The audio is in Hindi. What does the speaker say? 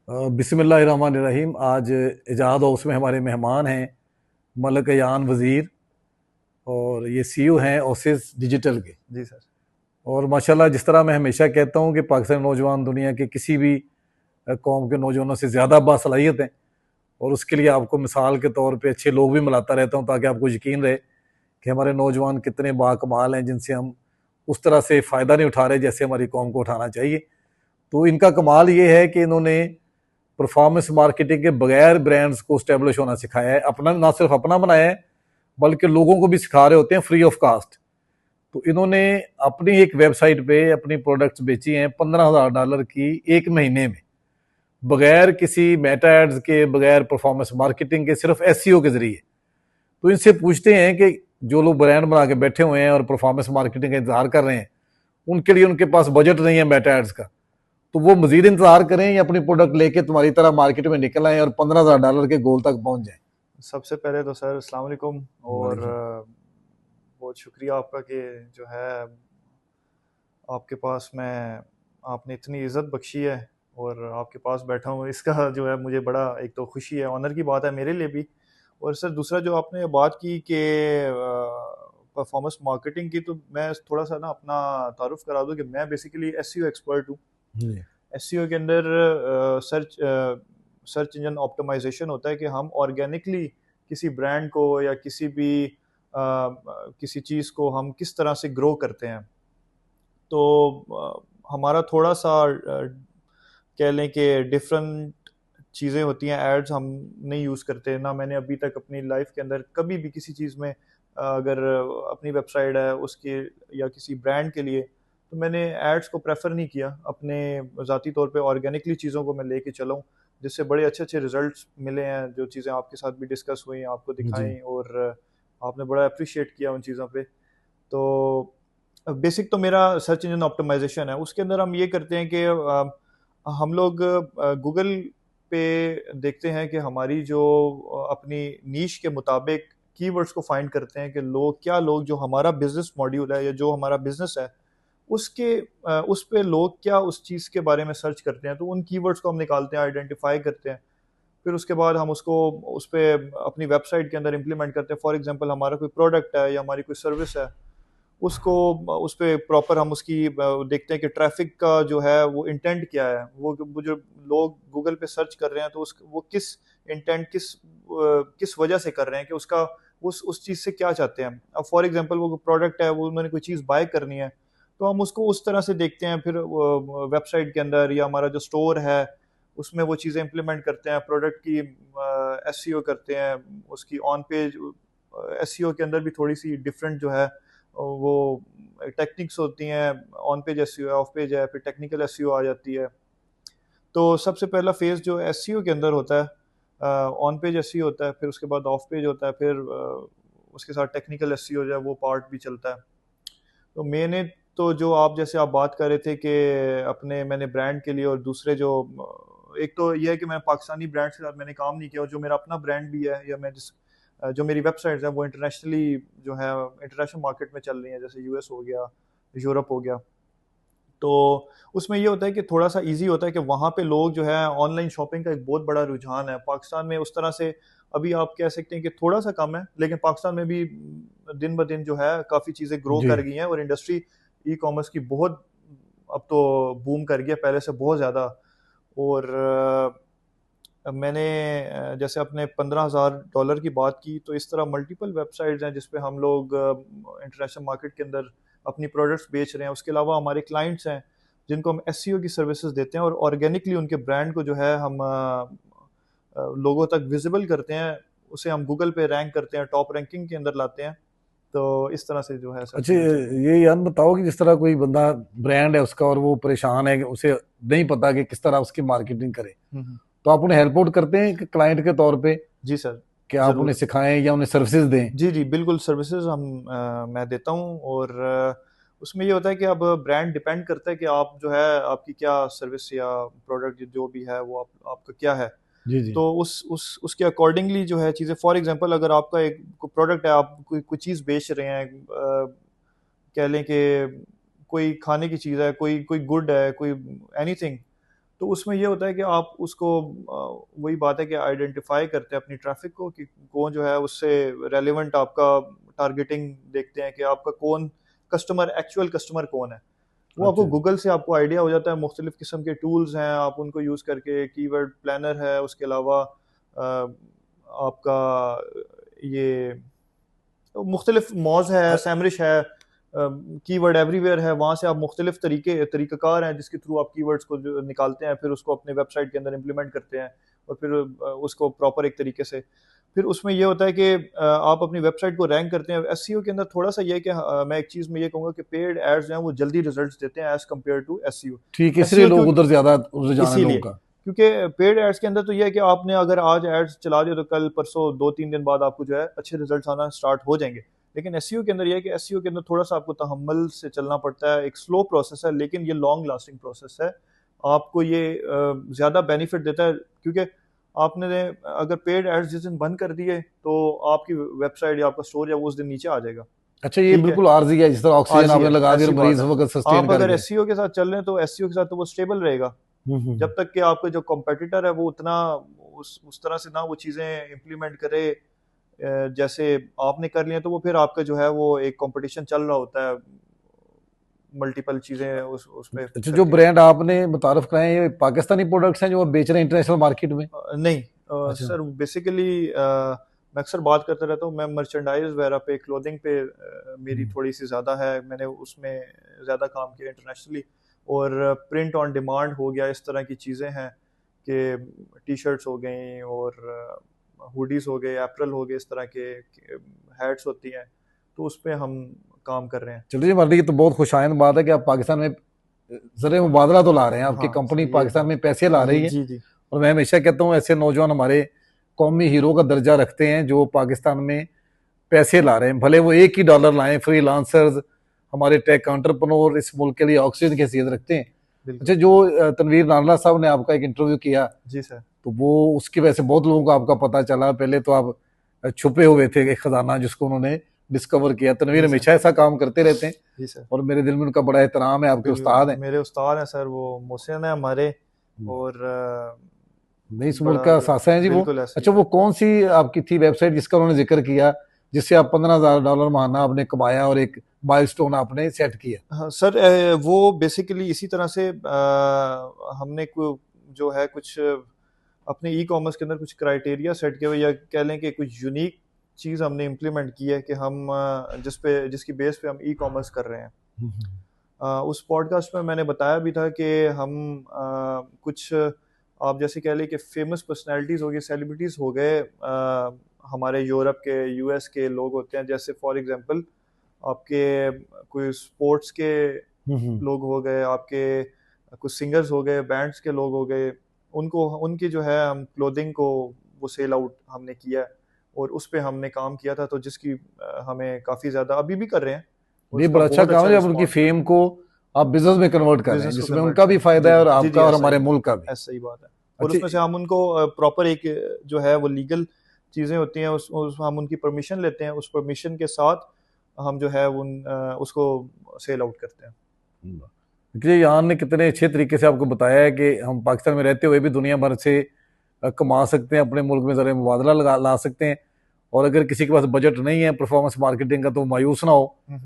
बिस्मिल्लाहिर्रहमानिर्रहीम। आज इजाज़ हाउस में हमारे मेहमान हैं मलक यान वज़ीर, और ये सीईओ हैं ओसिस डिजिटल के। जी सर। और माशाल्लाह, जिस तरह मैं हमेशा कहता हूँ कि पाकिस्तानी नौजवान दुनिया के किसी भी कौम के नौजवानों से ज़्यादा बासलाहियत हैं, और उसके लिए आपको मिसाल के तौर पे अच्छे लोग भी मिलाता रहता हूँ ताकि आपको यकीन रहे कि हमारे नौजवान कितने बाकमाल हैं, जिनसे हम उस तरह से फ़ायदा नहीं उठा रहे जैसे हमारी कौम को उठाना चाहिए। तो इनका कमाल ये है कि इन्होंने परफॉर्मेंस मार्केटिंग के बगैर ब्रांड्स को स्टेब्लिश होना सिखाया है। अपना ना सिर्फ अपना बनाया है, बल्कि लोगों को भी सिखा रहे होते हैं फ्री ऑफ कास्ट। तो इन्होंने अपनी एक वेबसाइट पे अपनी प्रोडक्ट्स बेची हैं $15,000 की एक महीने में, बगैर किसी मेटा एड्स के, बगैर परफॉर्मेंस मार्केटिंग के, सिर्फ एसईओ के जरिए। तो इनसे पूछते हैं कि जो लोग ब्रांड बना के बैठे हुए हैं और परफॉर्मेंस मार्केटिंग का इंतजार कर रहे हैं, उनके लिए उनके पास बजट नहीं है मेटा एड्स का, तो वो मजीद इंतजार करें या अपनी प्रोडक्ट लेके तुम्हारी तरह मार्केट में निकल आए और $15,000 के गोल तक पहुंच जाए। सबसे पहले तो सर अस्सलाम वालेकुम, और वालेकुम। बहुत शुक्रिया आपका कि जो है आपके पास मैं आपने इतनी इज़्ज़त बख्शी है और आपके पास बैठा हूँ, इसका जो है मुझे बड़ा एक तो खुशी है, ऑनर की बात है मेरे लिए भी। और सर दूसरा जो आपने बात की कि परफॉर्मेंस मार्केटिंग की, तो मैं थोड़ा सा ना अपना तारुफ करा दूं कि मैं बेसिकली एसईओ एक्सपर्ट हूँ। जी। एसईओ के अंदर सर्च सर्च इंजन ऑप्टिमाइजेशन होता है कि हम ऑर्गेनिकली किसी ब्रांड को या किसी चीज़ को हम किस तरह से ग्रो करते हैं। तो हमारा थोड़ा सा कह लें कि डिफरेंट चीज़ें होती हैं, एड्स हम नहीं यूज़ करते ना। मैंने अभी तक अपनी लाइफ के अंदर कभी भी किसी चीज़ में अगर अपनी वेबसाइट है उसके या किसी ब्रांड के लिए, तो मैंने एड्स को प्रेफर नहीं किया। अपने ज़ाती तौर पे ऑर्गेनिकली चीज़ों को मैं लेके चला हूँ, जिससे बड़े अच्छे अच्छे रिजल्ट्स मिले हैं। जो चीज़ें आपके साथ भी डिस्कस हुई, आपको जी। दिखाई, और आपने बड़ा अप्रिशिएट किया उन चीज़ों पे। तो बेसिक तो मेरा सर्च इंजन ऑप्टिमाइजेशन है। उसके अंदर हम ये करते हैं कि हम लोग गूगल पे देखते हैं कि हमारी जो अपनी नीश के मुताबिक कीवर्ड्स को फाइंड करते हैं कि लोग जो हमारा बिजनेस मॉड्यूल है या जो हमारा बिजनेस है उसके उस पे लोग क्या उस चीज़ के बारे में सर्च करते हैं। तो उन कीवर्ड्स को हम निकालते हैं, आइडेंटिफाई करते हैं। फिर उसके बाद हम उसको उस पे अपनी वेबसाइट के अंदर इम्प्लीमेंट करते हैं। फॉर एग्जांपल हमारा कोई प्रोडक्ट है या हमारी कोई सर्विस है, उसको उस पे प्रॉपर हम उसकी देखते हैं कि ट्रैफिक का जो है वो इंटेंट क्या है। वो जो लोग गूगल पे सर्च कर रहे हैं, तो वो किस इंटेंट किस वजह से कर रहे हैं, कि उसका उस चीज़ से क्या चाहते हैं। अब फॉर एग्जांपल वो प्रोडक्ट है, वो उन्होंने कोई चीज़ बाय करनी है, तो हम उसको उस तरह से देखते हैं। फिर वेबसाइट के अंदर या हमारा जो स्टोर है उसमें वो चीज़ें इम्प्लीमेंट करते हैं, प्रोडक्ट की एसईओ करते हैं, उसकी ऑन पेज एसईओ के अंदर भी थोड़ी सी डिफरेंट जो है वो टेक्निक्स होती हैं। ऑन पेज एसईओ है, ऑफ पेज है, फिर टेक्निकल एसईओ आ जाती है। तो सबसे पहला फेज जो एसईओ के अंदर होता है, ऑन पेज एसईओ होता है, फिर उसके बाद ऑफ पेज होता है, फिर उसके साथ टेक्निकल एसईओ जो है वो पार्ट भी चलता है। तो मैंने तो जो आप जैसे आप बात कर रहे थे कि अपने मैंने ब्रांड के लिए, और दूसरे जो एक तो ये है कि मैं पाकिस्तानी ब्रांड के साथ मैंने काम नहीं किया, और जो मेरा अपना ब्रांड भी है या मैं जो मेरी वेबसाइट्स हैं वो इंटरनेशनली जो है इंटरनेशनल मार्केट में चल रही हैं, जैसे यूएस हो गया, यूरोप हो गया। तो उसमें ये होता है कि थोड़ा सा इजी होता है कि वहाँ पे लोग जो है ऑनलाइन शॉपिंग का एक बहुत बड़ा रुझान है। पाकिस्तान में उस तरह से अभी आप कह सकते हैं कि थोड़ा सा कम है, लेकिन पाकिस्तान में भी दिन ब दिन जो है काफ़ी चीज़ें ग्रो जी। कर गई हैं, और इंडस्ट्री ई कॉमर्स की बहुत अब तो बूम कर गया पहले से बहुत ज़्यादा। और मैंने जैसे अपने $15,000 की बात की, तो इस तरह मल्टीपल वेबसाइट्स हैं जिस पे हम लोग इंटरनेशनल मार्केट के अंदर अपनी प्रोडक्ट्स बेच रहे हैं। उसके अलावा हमारे क्लाइंट्स हैं जिनको हम एसईओ की सर्विसेज देते हैं, और ऑर्गेनिकली उनके ब्रांड को जो है हम लोगों तक विजिबल करते हैं, उसे हम गूगल पे रैंक करते हैं, टॉप रैंकिंग के अंदर लाते हैं। तो इस तरह से जो है सर्च अच्छा, इंजन चल रही है। ये यार बताओ कि जिस तरह कोई बंदा ब्रांड है उसका और वो परेशान है कि उसे नहीं पता कि किस तरह उसकी मार्केटिंग करे, हम्म। तो आप उन्हें हेल्प आउट करते हैं कि क्लाइंट के तौर पे, जी सर। कि आप उन्हें ज़रूर। सिखाएं या उन्हें सर्विसेज दें। जी, जी, बिल्कुल सर्विसेज़ मैं देता हूँ, और उसमें ये होता है कि अब ब्रांड डिपेंड करता है कि आप जो है आपकी क्या सर्विस या प्रोडक्ट जो भी है वो आपका क्या है। जी। जी। तो उस उसके अकॉर्डिंगली जो है चीज़ें, फॉर एग्ज़ाम्पल अगर आपका एक प्रोडक्ट है, आप कोई चीज़ बेच रहे हैं, कह लें कि कोई खाने की चीज़ है, कोई कोई गुड है, कोई एनीथिंग, तो उसमें ये होता है कि आप उसको वही बात है कि आइडेंटिफाई करते हैं अपनी ट्रैफिक को कि कौन जो है उससे रेलिवेंट आपका टारगेटिंग देखते हैं कि आपका कौन कस्टमर एक्चुअल कस्टमर कौन है। वो आपको अच्छा। गूगल से आपको आइडिया हो जाता है, मुख्तलिफ किस्म के टूल्स हैं आप उनको यूज़ करके, कीवर्ड प्लानर है, उसके अलावा आपका ये मुख्तलिफ मॉज है, सैमरिश है, कीवर्ड एवरीवेयर है, वहाँ से आप मुख्तलिफ तरीक़ाकार हैं जिसके थ्रू आप कीवर्ड्स को जो निकालते हैं, फिर उसको अपने वेबसाइट के अंदर इम्प्लीमेंट करते हैं और फिर उसको प्रॉपर एक तरीके से फिर उसमें ये होता है कि आप अपनी वेबसाइट को रैंक करते हैं। एसईओ के अंदर थोड़ा सा ये है कि मैं एक चीज़ में ये कहूँगा कि पेड एड्स जो हैं वो जल्दी रिजल्ट्स देते हैं एज कम्पेयर टू एसईओ। ठीक है, इसलिए एसईओ लोग क्यों? उधर ज्यादा रुझान है लोगों इसीलिए का। क्योंकि पेड एड्स के अंदर तो ये है कि आपने अगर आज एड्स चला दिया तो कल परसों 2-3 दिन बाद आपको जो है अच्छे रिजल्ट्स आना स्टार्ट हो जाएंगे। लेकिन एसईओ के अंदर ये है कि एसईओ के अंदर थोड़ा सा आपको तहम्मुल से चलना पड़ता है, एक स्लो प्रोसेस है लेकिन ये लॉन्ग लास्टिंग प्रोसेस है। आपको ये ज़्यादा बेनिफिट देता है क्योंकि आपने अगर पेड एड्स जिस दिन बंद कर दिए तो आपकी वेबसाइट या आपका स्टोर या वो उस दिन नीचे आ जाएगा। अच्छा, ये ठीक है, बिल्कुल आर्जी है, जिस तरह ऑक्सीजन आरजी आपने है, लगा दी और ऐसी बात मरीज है। वक्त सस्टेन आप कर अगर गया। एसईओ के साथ चल रहे हैं तो एसईओ के साथ तो वो स्टेबल रहेगा जब तक कि आपका जो कॉम्पिटिटर है वो उतना उस तरह से ना वो चीज़ें इम्प्लीमेंट करे जैसे आपने कर लिया, तो वो फिर आपका जो है वो एक कंपटीशन चल रहा होता है मल्टीपल चीज़ें उस पे अच्छा, जो करके। ब्रांड आपने मुतारफ कराए हैं, ये पाकिस्तानी प्रोडक्ट्स हैं जो आप बेच रहे हैं इंटरनेशनल मार्केट में? नहीं अच्छा। सर, बेसिकली मैं अक्सर बात करता रहता हूँ, मैं मर्चेंडाइज वगैरह पे क्लोथिंग पे मेरी थोड़ी सी ज़्यादा है, मैंने उसमें ज़्यादा काम किया इंटरनेशनली। और प्रिंट ऑन डिमांड हो गया, इस तरह की चीज़ें हैं कि टी शर्ट्स हो गई और हुडीज़ हो गए, एप्रल हो गए, इस तरह के हैट्स होती हैं, तो उस पर हम काम कर रहे हैं। चलिए मर्दी, ये तो बहुत खुशाइंद बात है कि आप पाकिस्तान में ज़र मुबादला तो ला रहे हैं, आपकी हाँ कंपनी सर, ये पाकिस्तान है। में पैसे ला रही है। जी जी। और मैं हमेशा कहता हूँ ऐसे नौजवान हमारे कौमी हीरो का दर्जा रखते हैं जो पाकिस्तान में पैसे ला रहे हैं, भले वो एक ही डॉलर लाएं। फ्री लांसर्स, हमारे टेक एंटरप्रेन्योर इस मुल्क के लिए ऑक्सीजन की हैसियत रखते हैं। अच्छा, बिल्कुल। जो तनवीर नानला साहब ने आपका एक इंटरव्यू किया, जी सर। तो वो उसकी वजह से बहुत लोगों को आपका पता चला। पहले तो आप छुपे हुए थे, एक खजाना जिसको उन्होंने डिस्कवर किया। तनवीर जी सर। हमेशा ऐसा काम करते रहते हैं जी सर। और मेरे दिल में उनका बड़ा एहतराम है, आपके उस्ताद हैं। मेरे उस्ताद हैं सर, वो मोहसिन है हमारे। और नहीं, इस मुल्क बड़ा का जो सासा है जी वो। बिल्कुल ऐसे ही अच्छा, वो कौन सी आपकी थी वेबसाइट जिसका उन्होंने जिक्र किया, जिससे आप $15,000 महीना आपने कमाया और एक माइलस्टोन आपने सेट किया? हाँ सर, वो बेसिकली इसी तरह से हमने जो है कुछ अपने ई कॉमर्स के अंदर कुछ क्राइटेरिया सेट किए हुए, या कह लें कि कुछ यूनिक चीज़ हमने इम्प्लीमेंट की है कि हम जिसकी बेस पे हम ई कॉमर्स कर रहे हैं। उस पॉडकास्ट में मैंने बताया भी था कि हम कुछ आप जैसे कह लें कि फेमस पर्सनैलिटीज़ हो गई, सेलिब्रिटीज़ हो गए, हमारे यूरोप के, यूएस के लोग होते हैं, जैसे फॉर एग्जांपल आपके कोई स्पोर्ट्स के लोग हो गए, आपके कुछ सिंगर्स हो गए, बैंड्स के लोग हो गए, उनको उनकी जो है हम क्लोथिंग को वो सेल आउट हमने किया है और उस पे हमने काम किया था, तो जिसकी हमें काफ़ी ज़्यादा अभी भी कर रहे हैं और ये उसका बड़ा अच्छा बहुत काम अच्छा है जब उनकी रिस्पॉन्स मिला। फेम को आप बिजनेस में कन्वर्ट कर रहे हैं, बिजनेस को जिसमें कन्वर्ट उनका भी कर, फायदा जी है जी और जी जी, आपका और ऐसा ही हमारे है, मुल्क का भी। ऐसा ही बात है। और अच्छी। उसमें से हम उनको प्रॉपर एक जो है वो लीगल चीज़ें होती हैं, उस हम उनकी परमिशन लेते हैं, उस परमिशन के साथ हम जो है उसको सेल आउट करते हैं। देखिए, यान ने कितने अच्छे तरीके से आपको बताया है कि हम पाकिस्तान में रहते हुए भी दुनिया भर से कमा सकते हैं, अपने मुल्क में ज़रा मुबादला ला सकते हैं। और अगर किसी के पास बजट नहीं है परफॉर्मेंस मार्केटिंग का, तो मायूस ना हो।